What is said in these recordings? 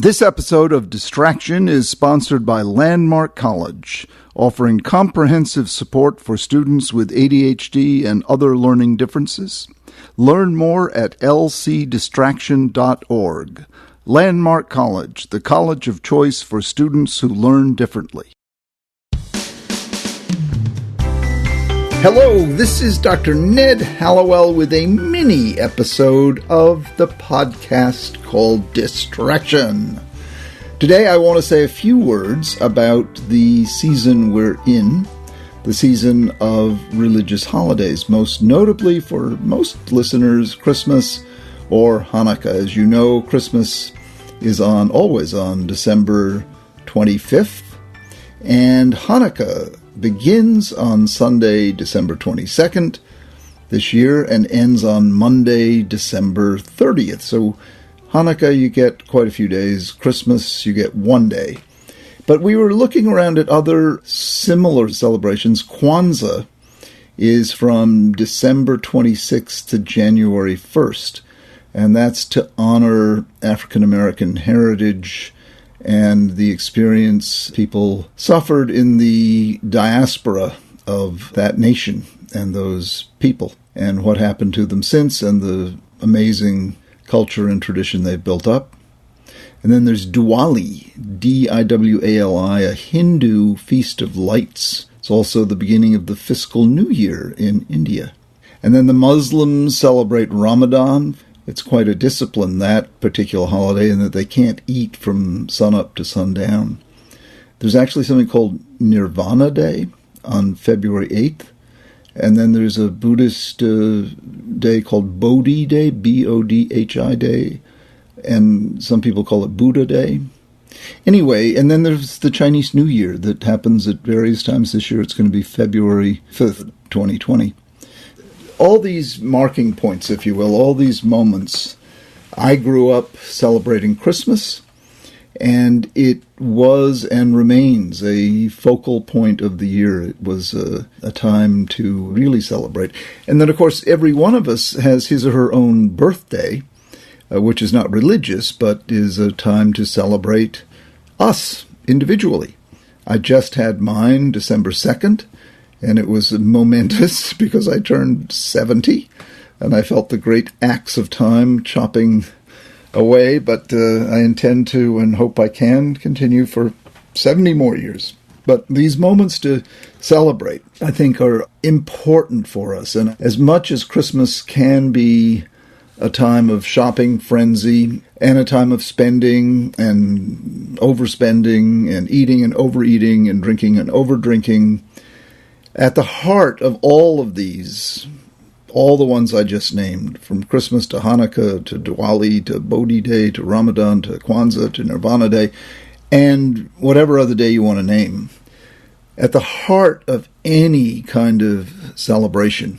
This episode of Distraction is sponsored by Landmark College, offering comprehensive support for students with ADHD and other learning differences. Learn more at lcdistraction.org. Landmark College, the college of choice for students who learn differently. Hello, this is Dr. Ned Hallowell with a mini episode of the podcast called Distraction. Today I want to say a few words about the season we're in, the season of religious holidays, most notably for most listeners, Christmas or Hanukkah. As you know, Christmas is always on December 25th, and Hanukkah begins on Sunday, December 22nd this year and ends on Monday, December 30th. So Hanukkah, you get quite a few days. Christmas, you get one day. But we were looking around at other similar celebrations. Kwanzaa is from December 26th to January 1st, and that's to honor African American heritage and the experience people suffered in the diaspora of that nation and those people, and what happened to them since, and the amazing culture and tradition they've built up. And then there's Diwali, D-I-W-A-L-I, a Hindu feast of lights. It's also the beginning of the fiscal new year in India. And then the Muslims celebrate Ramadan. It's quite a discipline, that particular holiday, in that they can't eat from sunup to sundown. There's actually something called Nirvana Day on February 8th. And then there's a Buddhist day called Bodhi Day, B-O-D-H-I Day. And some people call it Buddha Day. Anyway, and then there's the Chinese New Year that happens at various times this year. It's going to be February 5th, 2020. All these marking points, if you will, all these moments, I grew up celebrating Christmas, and it was and remains a focal point of the year. It was a time to really celebrate. And then, of course, every one of us has his or her own birthday, which is not religious, but is a time to celebrate us individually. I just had mine December 2nd. And it was momentous because I turned 70, and I felt the great axe of time chopping away, but I intend to and hope I can continue for 70 more years. But these moments to celebrate, I think, are important for us. And as much as Christmas can be a time of shopping frenzy and a time of spending and overspending and eating and overeating and drinking and overdrinking, at the heart of all of these, all the ones I just named, from Christmas to Hanukkah to Diwali to Bodhi Day to Ramadan to Kwanzaa to Nirvana Day, and whatever other day you want to name, at the heart of any kind of celebration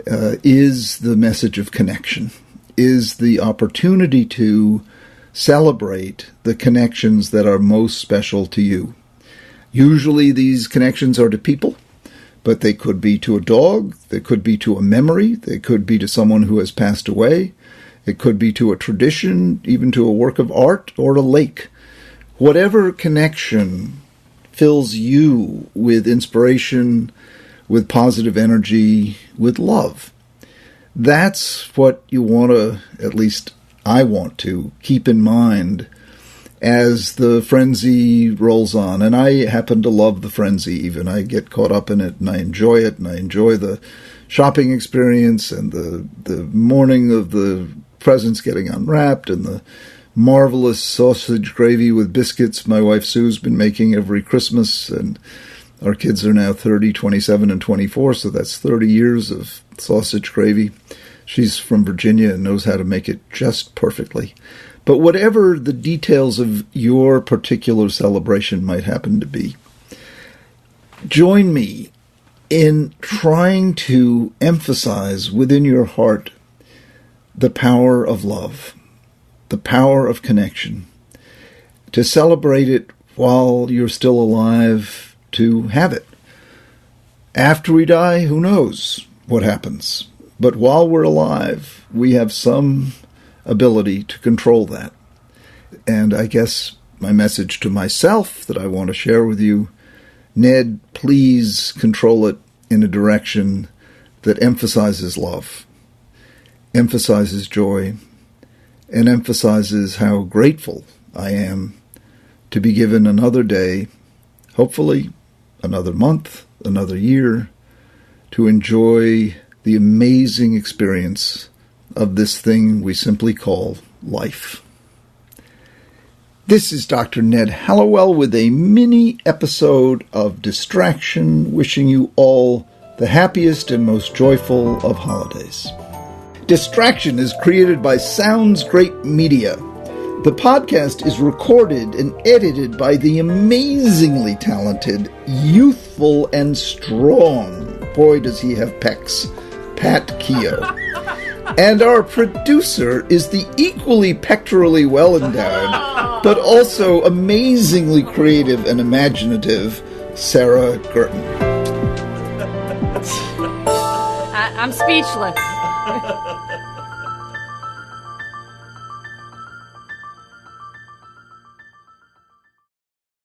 is the message of connection, is the opportunity to celebrate the connections that are most special to you. Usually these connections are to people, but they could be to a dog, they could be to a memory, they could be to someone who has passed away, it could be to a tradition, even to a work of art or a lake. Whatever connection fills you with inspiration, with positive energy, with love. That's what you want to, at least I want to, keep in mind as the frenzy rolls on. And I happen to love the frenzy even. I get caught up in it, and I enjoy it, and I enjoy the shopping experience and the morning of the presents getting unwrapped and the marvelous sausage gravy with biscuits my wife Sue's been making every Christmas. And our kids are now 30, 27, and 24, so that's 30 years of sausage gravy. She's from Virginia and knows how to make it just perfectly. But whatever the details of your particular celebration might happen to be, join me in trying to emphasize within your heart the power of love, the power of connection, to celebrate it while you're still alive, to have it. After we die, who knows what happens? But while we're alive, we have some ability to control that. And I guess my message to myself that I want to share with you, Ned, please control it in a direction that emphasizes love, emphasizes joy, and emphasizes how grateful I am to be given another day, hopefully another month, another year, to enjoy the amazing experience of this thing we simply call life. This is Dr. Ned Hallowell with a mini episode of Distraction, wishing you all the happiest and most joyful of holidays. Distraction is created by Sounds Great Media. The podcast is recorded and edited by the amazingly talented, youthful, and strong, boy does he have pecs, Pat Keogh. And our producer is the equally pectorally well-endowed, but also amazingly creative and imaginative, Sarah Gurton. I'm speechless.